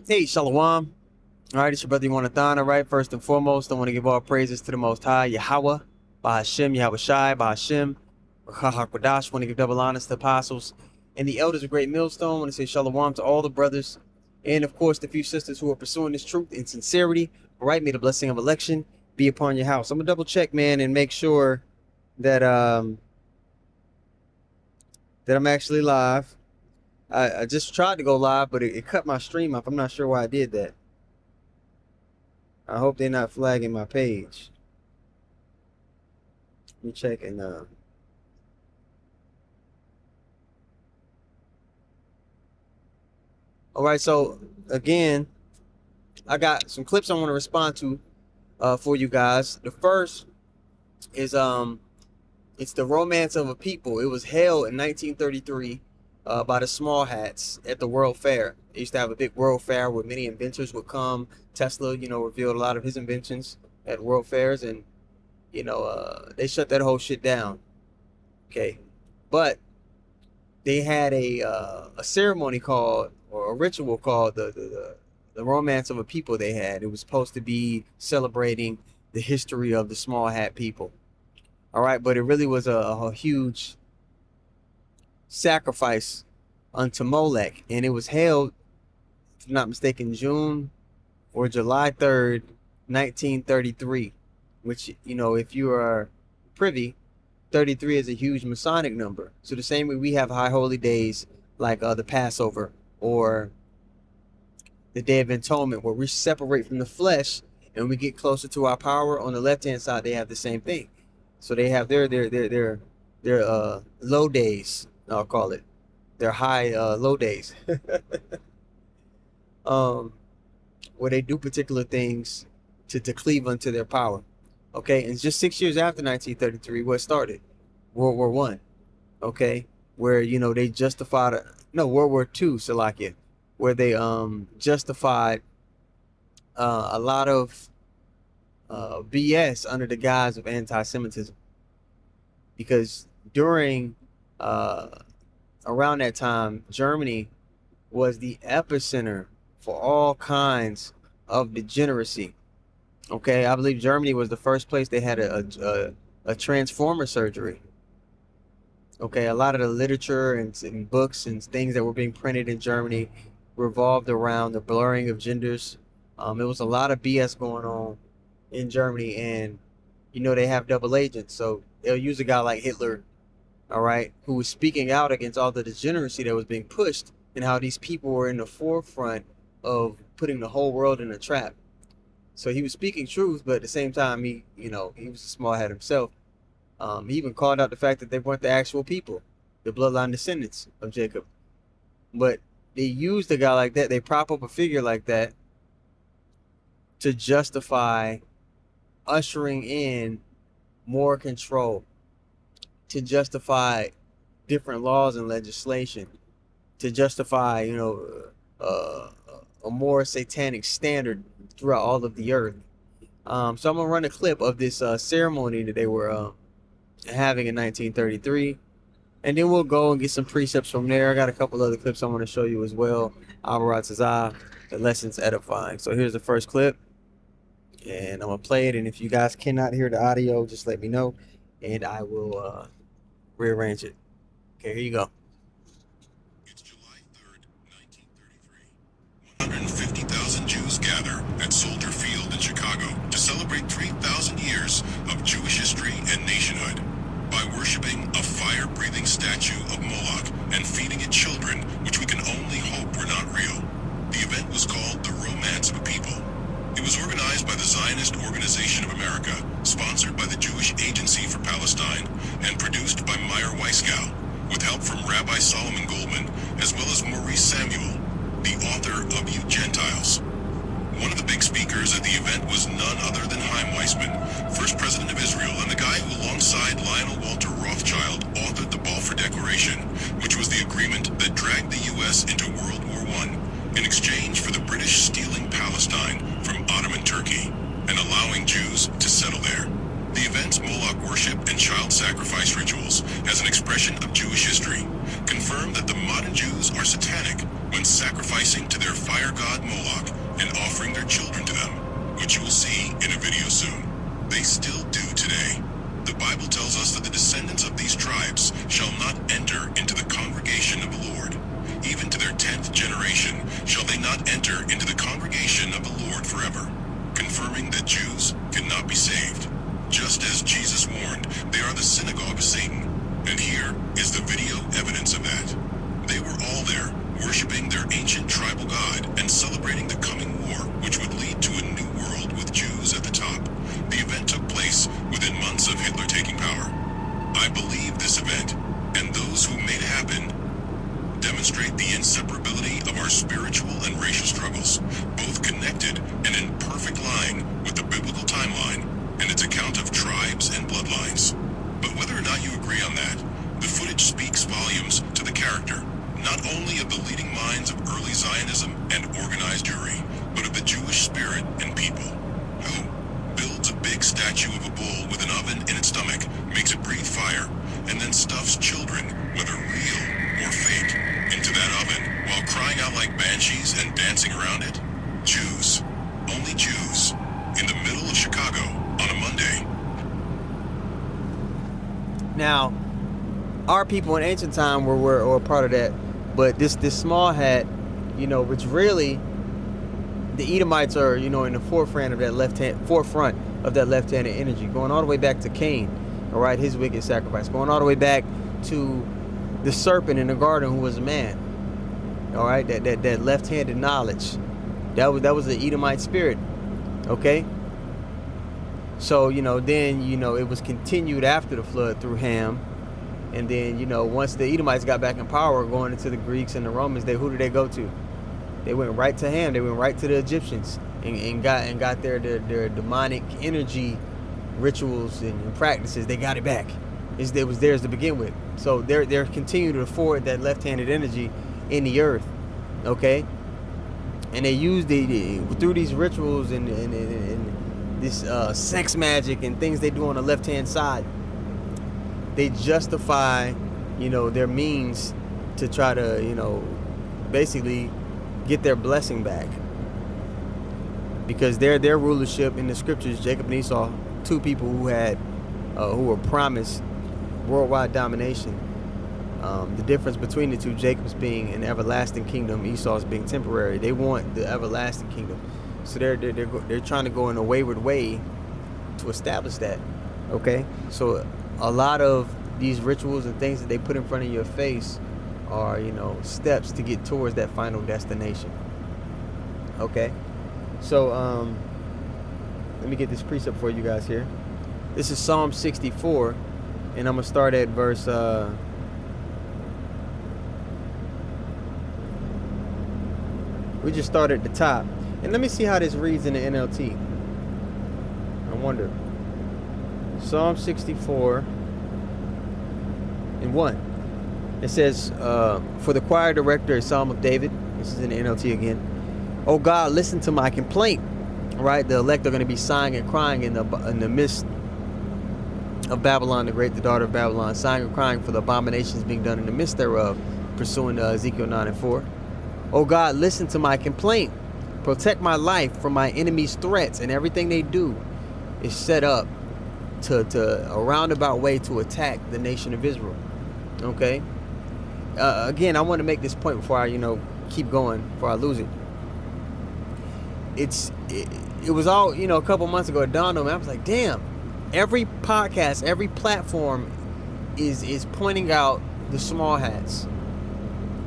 Hey, Shalom. All right, it's your brother Yonathan. All right, first and foremost, I want to give all praises to the Most High, Yahweh, Bahashem, Yahweh Shai, Bahashem, Rachahakodash. Want to give double honors to the apostles and the elders of Great Millstone. Want to say Shalom to all the brothers and, of course, the few sisters who are pursuing this truth in sincerity. All right, may the blessing of election be upon your house. I'm going to double check, man, and make sure that, that I'm actually live. I just tried to go live, but it cut my stream off. I'm not sure why I did that. I hope they're not flagging my page. Let me check and all right, so again, I got some clips I want to respond to for you guys. The first is it's the Romance of a People. It was held in 1933 by the Small Hats at the World Fair. They used to have a big World Fair where many inventors would come. Tesla, revealed a lot of his inventions at World Fairs, and they shut that whole shit down. Okay, but they had a ceremony called, or a ritual called the Romance of a People. They had, it was supposed to be celebrating the history of the Small Hat people. All right, but it really was a huge sacrifice unto Molech, and it was held, if I'm not mistaken, June or July 3rd, 1933, which, if you are privy, 33 is a huge Masonic number. So the same way we have high holy days like the Passover or the Day of Atonement, where we separate from the flesh and we get closer to our power. On the left-hand side, they have the same thing. So they have their low days, I'll call it. Their high low days. Where they do particular things to cleave unto their power. Okay, and just 6 years after 1933, what started? World War I. Okay, where they justified World War II, Salakia, where they justified a lot of BS under the guise of anti-Semitism, because during around that time, Germany was the epicenter for all kinds of degeneracy. Okay, I believe Germany was the first place they had a transformer surgery. Okay, a lot of the literature and books and things that were being printed in Germany revolved around the blurring of genders. It was a lot of BS going on in Germany, and they have double agents, so they'll use a guy like Hitler, all right, who was speaking out against all the degeneracy that was being pushed, and how these people were in the forefront of putting the whole world in a trap. So he was speaking truth, but at the same time, he was a small head himself. He even called out the fact that they weren't the actual people, the bloodline descendants of Jacob. But they used a guy like that, they prop up a figure like that to justify ushering in more control, to justify different laws and legislation, to justify, a more satanic standard throughout all of the earth. So I'm gonna run a clip of this ceremony that they were having in 1933, and then we'll go and get some precepts from there. I got a couple other clips I want to show you as well. The lessons edifying. So here's the first clip, and I'm gonna play it. And if you guys cannot hear the audio, just let me know, and I will rearrange it. Okay, here you go. It's July 3rd, 1933. 150,000 Jews gather at Soldier Field in Chicago to celebrate 3,000 years of Jewish history and nationhood by worshiping a fire-breathing statue of Moloch and feeding it children, which we can only hope were not real. The event was called the Romance of a People. It was organized by the Zionist Organization of America, sponsored by the Jewish Agency for Palestine, and produced by Meyer Weisgau, with help from Rabbi Solomon Goldman, as well as Maurice Samuel, the author of You Gentiles. One of the big speakers at the event was none other than Chaim Weizmann, first president of Israel, and the guy who, alongside Lionel Walter Rothschild, authored the Balfour Declaration, which was the agreement that dragged the U.S. into World War I in exchange for the British stealing Palestine from Ottoman Turkey and allowing Jews to settle there. The event's Moloch worship and child sacrifice rituals, as an expression of Jewish history, confirm that the modern Jews are satanic when sacrificing to their fire god Moloch and offering their children to them, which you will see in a video soon. They still do today. The Bible tells us that the descendants of these tribes shall not enter into the congregation of the Lord. Even to their 10th generation shall they not enter into the congregation of the Lord forever, confirming that Jews cannot be saved. Just as Jesus warned, they are the synagogue of Satan. And here is the video evidence of that. They were all there, worshiping their ancient tribal god and celebrating the coming war, which would lead to a new world with Jews at the top. The event took place within months of Hitler taking power. I believe this event, and those who made it happen, demonstrate the inseparability of our spiritual and racial struggles, both connected and in perfect line with the biblical timeline and its account of tribes and bloodlines. But whether or not you agree on that, the footage speaks volumes to the character, not only of the leading minds of early Zionism and organized Jewry, but of the Jewish spirit and people, who builds a big statue of a bull with an oven in its stomach, makes it breathe fire, and then stuffs children, whether real or fake, into that oven while crying out like banshees and dancing around it? Jews, only Jews, in the middle of Chicago on a Monday. Now, our people in ancient time were a part of that, but this small hat, which really the Edomites are, in the forefront of that left-handed energy, going all the way back to Cain, all right, his wicked sacrifice, going all the way back to the serpent in the garden who was a man, all right, that left-handed knowledge, that was the Edomite spirit, okay. So, then, it was continued after the flood through Ham. And then, once the Edomites got back in power, going into the Greeks and the Romans, who did they go to? They went right to Ham. They went right to the Egyptians and got their demonic energy rituals and practices. They got it back. It was theirs to begin with. So they're continuing to afford that left-handed energy in the earth, okay? And they use through these rituals and this sex magic and things they do on the left-hand side, they justify, their means to try to, basically get their blessing back. Because their rulership in the scriptures, Jacob and Esau, two people who were promised worldwide domination. The difference between the two, Jacob's being an everlasting kingdom, Esau's being temporary. They want the everlasting kingdom. So they're trying to go in a wayward way to establish that, okay? So a lot of these rituals and things that they put in front of your face are, steps to get towards that final destination, okay? So let me get this precept for you guys here. This is Psalm 64, and I'm gonna start at verse we just start at the top. And let me see how this reads in the NLT. I wonder. Psalm 64 and 1. It says, for the choir director, a Psalm of David. This is in the NLT again. Oh God, listen to my complaint. Right? The elect are going to be sighing and crying in the midst of Babylon the Great, the daughter of Babylon, sighing and crying for the abominations being done in the midst thereof, pursuing Ezekiel 9 and 4. Oh God, listen to my complaint. Protect my life from my enemies' threats, and everything they do is set up to a roundabout way to attack the nation of Israel. Okay. Again, I want to make this point before I, keep going, before I lose it. It was all, a couple months ago. It dawned on me. I was like, damn. Every podcast, every platform is pointing out the small hats.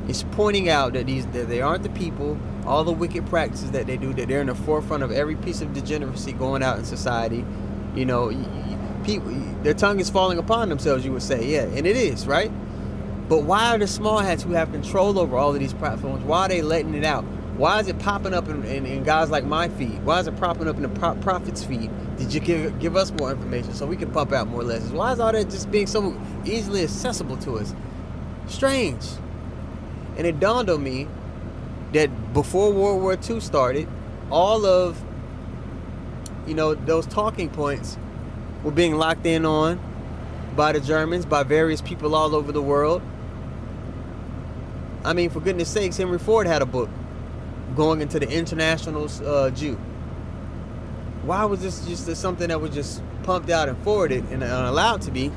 It's pointing out that they aren't the people. All the wicked practices that they do, that they're in the forefront of every piece of degeneracy going out in society. People, their tongue is falling upon themselves, you would say. Yeah, and it is, right? But why are the small hats who have control over all of these platforms, why are they letting it out? Why is it popping up in guys like my feed? Why is it popping up in the Prophet's feed? Did you give us more information so we can pump out more lessons? Why is all that just being so easily accessible to us? Strange. And it dawned on me that before World War II started, all of, those talking points were being locked in on by the Germans, by various people all over the world. I mean, for goodness sakes, Henry Ford had a book going into the international Jew. Why was this just something that was just pumped out and forwarded and allowed to be?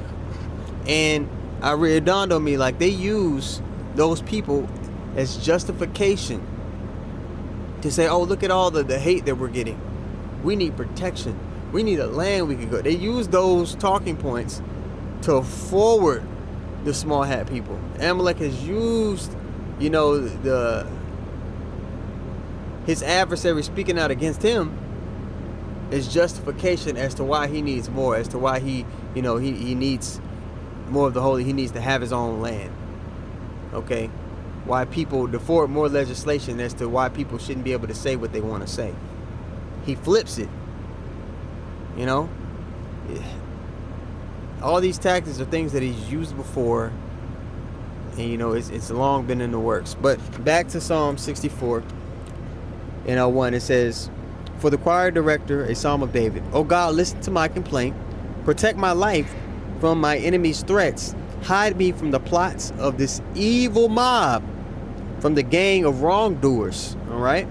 And it dawned on me, like, they use those people as justification to say, oh, look at all the hate that we're getting. We need protection. We need a land we can go. They use those talking points to forward the small hat people. Amalek has used, you know, his adversary speaking out against him as justification as to why he needs more, as to why he needs more of the holy. He needs to have his own land. Okay? Why people, to forward more legislation as to why people shouldn't be able to say what they want to say. He flips it. You know? All these tactics are things that he's used before, and you know, it's long been in the works. But back to Psalm 64 in 1, it says, for the choir director, a psalm of David. O God, listen to my complaint. Protect my life from my enemies' threats. Hide me from the plots of this evil mob, from the gang of wrongdoers. All right?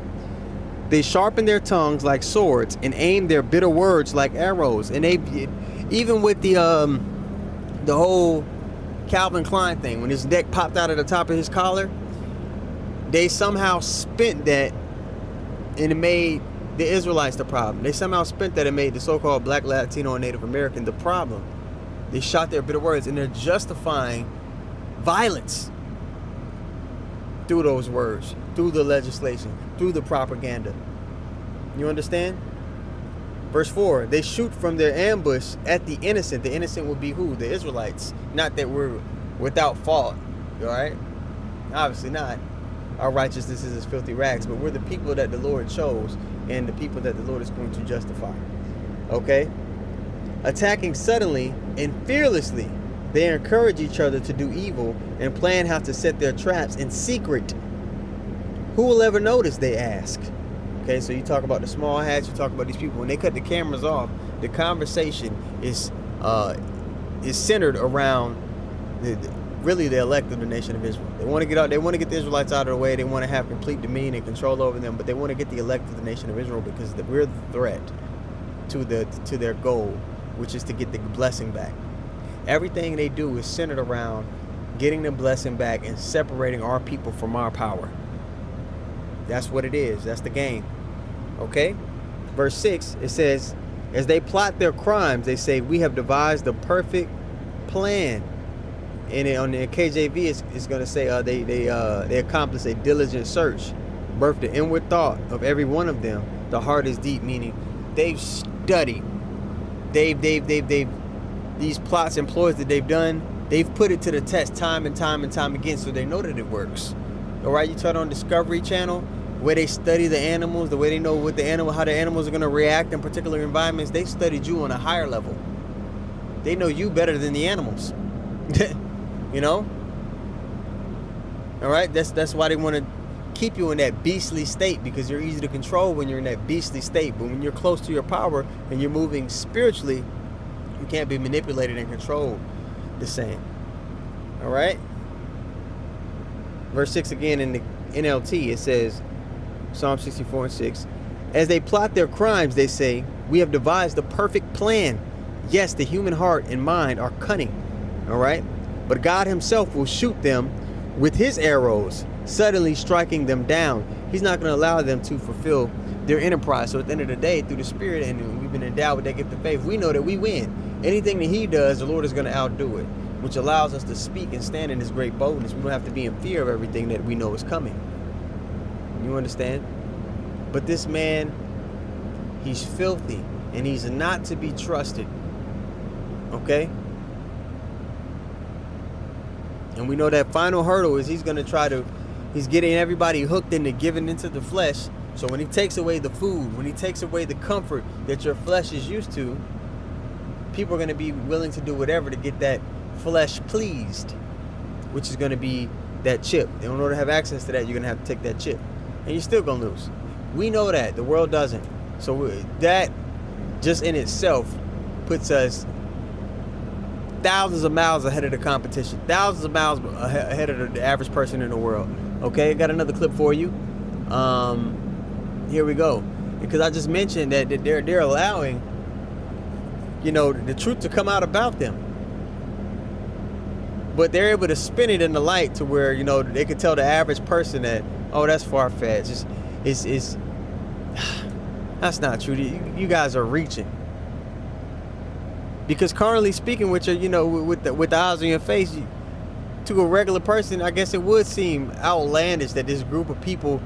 They sharpen their tongues like swords and aim their bitter words like arrows. And they, even with the whole Calvin Klein thing, when his neck popped out of the top of his collar, they somehow spent that, and it made the Israelites the problem. They somehow spent that and made the so-called Black, Latino, and Native American the problem. They shot their bitter words, and they're justifying violence through those words, through the legislation, through the propaganda. You understand? Verse 4, they shoot from their ambush at the innocent. The innocent would be who? The Israelites. Not that we're without fault, all right? Obviously not. Our righteousness is as filthy rags, but we're the people that the Lord chose and the people that the Lord is going to justify. Okay? Attacking suddenly and fearlessly, they encourage each other to do evil and plan how to set their traps in secret. Who will ever notice, they ask. Okay, so you talk about the small hats, you talk about these people. When they cut the cameras off, the conversation is centered around really the elect of the nation of Israel. They want to get out. They want to get the Israelites out of the way. They want to have complete dominion and control over them. But they want to get the elect of the nation of Israel because we're the threat to their goal, which is to get the blessing back. Everything they do is centered around getting the blessing back and separating our people from our power. That's what it is. That's the game. Okay? Verse 6, it says, as they plot their crimes, they say, we have devised the perfect plan. And on the KJV, it's going to say they accomplish a diligent search, birth the inward thought of every one of them. The heart is deep, meaning they've studied. These plots and ploys that they've done, they've put it to the test time and time and time again, so they know that it works. All right, you turn on Discovery Channel, where they study the animals, the way they know how the animals are going to react in particular environments. They studied you on a higher level. They know you better than the animals. You know? All right, that's why they want to keep you in that beastly state, because you're easy to control when you're in that beastly state. But when you're close to your power and you're moving spiritually, you can't be manipulated and controlled the same. All right? Verse 6 again in the NLT, it says, Psalm 64 and 6, as they plot their crimes, they say, we have devised the perfect plan. Yes, the human heart and mind are cunning. All right? But God himself will shoot them with his arrows, suddenly striking them down. He's not going to allow them to fulfill their enterprise. So at the end of the day, through the Spirit, and we've been endowed with that gift of faith, we know that we win. Anything that he does, the Lord is going to outdo it, which allows us to speak and stand in his great boldness. We don't have to be in fear of everything that we know is coming. You understand? But this man, he's filthy, and he's not to be trusted. Okay? And we know that final hurdle is he's getting everybody hooked into giving into the flesh. So when he takes away the food, when he takes away the comfort that your flesh is used to, people are going to be willing to do whatever to get that flesh pleased, which is going to be that chip. In order to have access to that, you're going to have to take that chip. And you're still going to lose. We know that. The world doesn't. So that just in itself puts us thousands of miles ahead of the competition, thousands of miles ahead of the average person in the world. Okay, got another clip for you. Here we go. Because I just mentioned that they're allowing, the truth to come out about them, but they're able to spin it in the light to where they could tell the average person that, oh, that's far-fetched. It's that's not true. You guys are reaching. Because currently speaking, with your, with the eyes on your face, to a regular person, I guess it would seem outlandish that this group of people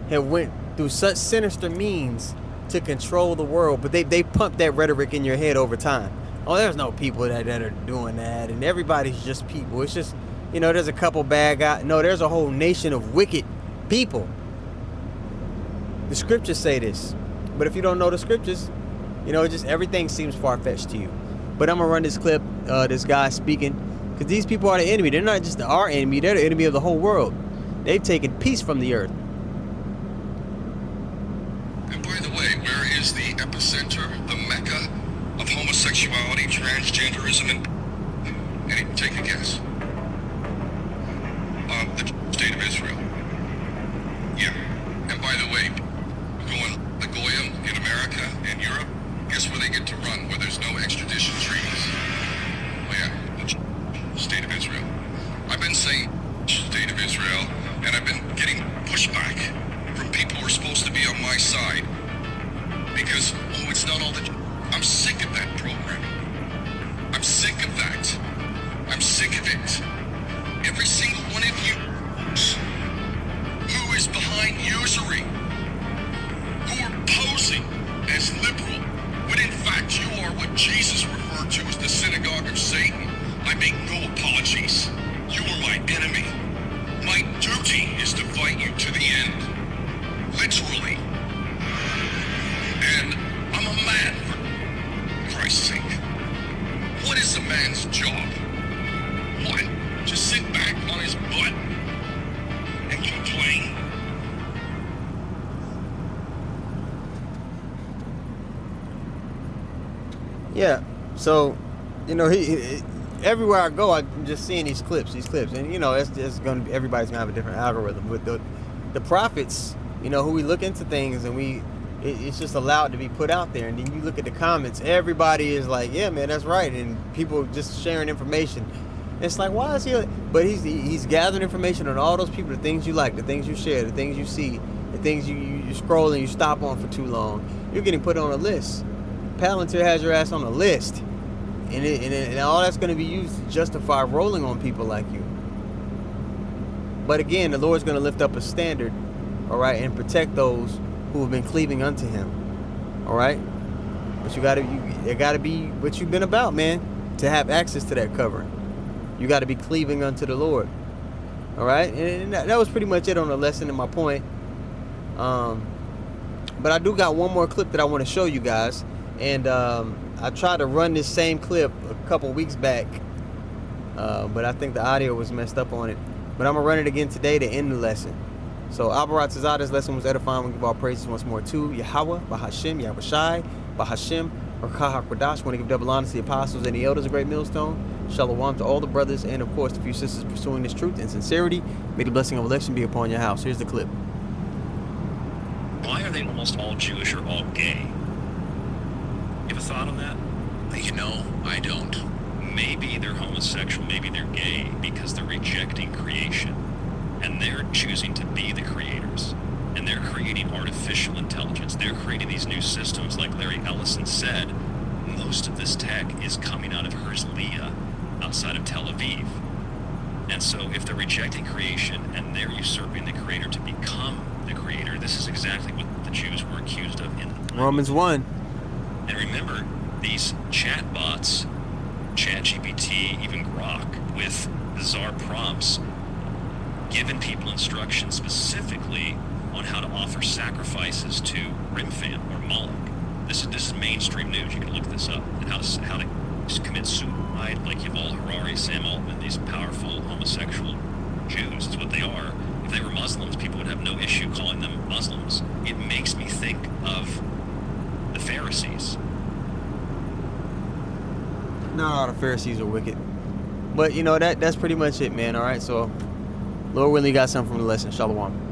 have went through such sinister means to control the world. But they pump that rhetoric in your head over time. Oh, there's no people that are doing that, and everybody's just people. It's just, there's a couple bad guys. No, there's a whole nation of wicked people. The scriptures say this. But if you don't know the scriptures, just everything seems far-fetched to you. But I'm going to run this clip, this guy speaking, because these people are the enemy. They're not just our enemy. They're the enemy of the whole world. They've taken peace from the earth. And by the way, where is the epicenter, the mecca of homosexuality, transgenderism, and take a guess? The state of Israel. Yeah. And by the way, going the Goyim in America and Europe, guess where they get to run, where there's no extradition treaties? Oh yeah, the state of Israel. I've been saying state of Israel, and I've been getting pushback from people who are supposed to be on my side. Because, it's not all that... I'm sick of that program. I'm sick of that. I'm sick of it. Every single one of you who is behind usury, who are posing as liberal, when in fact you are what Jesus referred to as the synagogue of Satan. I make no apologies. You are my enemy. My duty is to fight you to the end. Literally. And I'm a man, for Christ's sake. What is a man's job? What? Just sit back on his butt and complain? Yeah, so, he everywhere I go, I'm just seeing these clips, and it's going to be, everybody's going to have a different algorithm. But the prophets, who we look into things and it's just allowed to be put out there, and then you look at the comments, everybody is like, yeah, man, that's right, and people just sharing information. It's like, why is he? But he's gathering information on all those people, the things you like, the things you share, the things you see, the things you scroll and you stop on for too long. You're getting put on a list. Palantir has your ass on a list, and all that's going to be used to justify rolling on people like you. But again, the Lord's going to lift up a standard, all right, and protect those who have been cleaving unto Him, all right. But it got to be what you've been about, man, to have access to that covering. You got to be cleaving unto the Lord, all right. And that was pretty much it on the lesson and my point. But I do got one more clip that I want to show you guys. And I tried to run this same clip a couple weeks back, but I think the audio was messed up on it. But I'm going to run it again today to end the lesson. So, Albarat Tazah, this lesson was edifying. We give all praises once more to Yahweh, Bahashim, Yahweh Shai, Bahashim, Rakah HaKodash. Want to give double honor to the apostles and the elders of Great Millstone. Shalom to all the brothers and, of course, the few sisters pursuing this truth in sincerity. May the blessing of election be upon your house. Here's the clip. Why are they almost all Jewish or all gay? You have a thought on that? I don't. Maybe they're homosexual, maybe they're gay, because they're rejecting creation. And they're choosing to be the creators. And they're creating artificial intelligence. They're creating these new systems, like Larry Ellison said. Most of this tech is coming out of Herzliya, outside of Tel Aviv. And so if they're rejecting creation and they're usurping the creator to become the creator, this is exactly what the Jews were accused of in the Bible. Romans 1. And remember, these chat bots, ChatGPT, even Grok, with bizarre prompts, giving people instructions specifically on how to offer sacrifices to Rimfam or Moloch. This is mainstream news. You can look this up. And how to commit suicide, like Yuval Harari, Sam Altman, these powerful homosexual Jews. That's what they are. If they were Muslims, people would have no issue calling them Muslims. It makes me think of the Pharisees. No, the Pharisees are wicked. But that's pretty much it, man. All right, so Lord willing, you got something from the lesson. Shalom.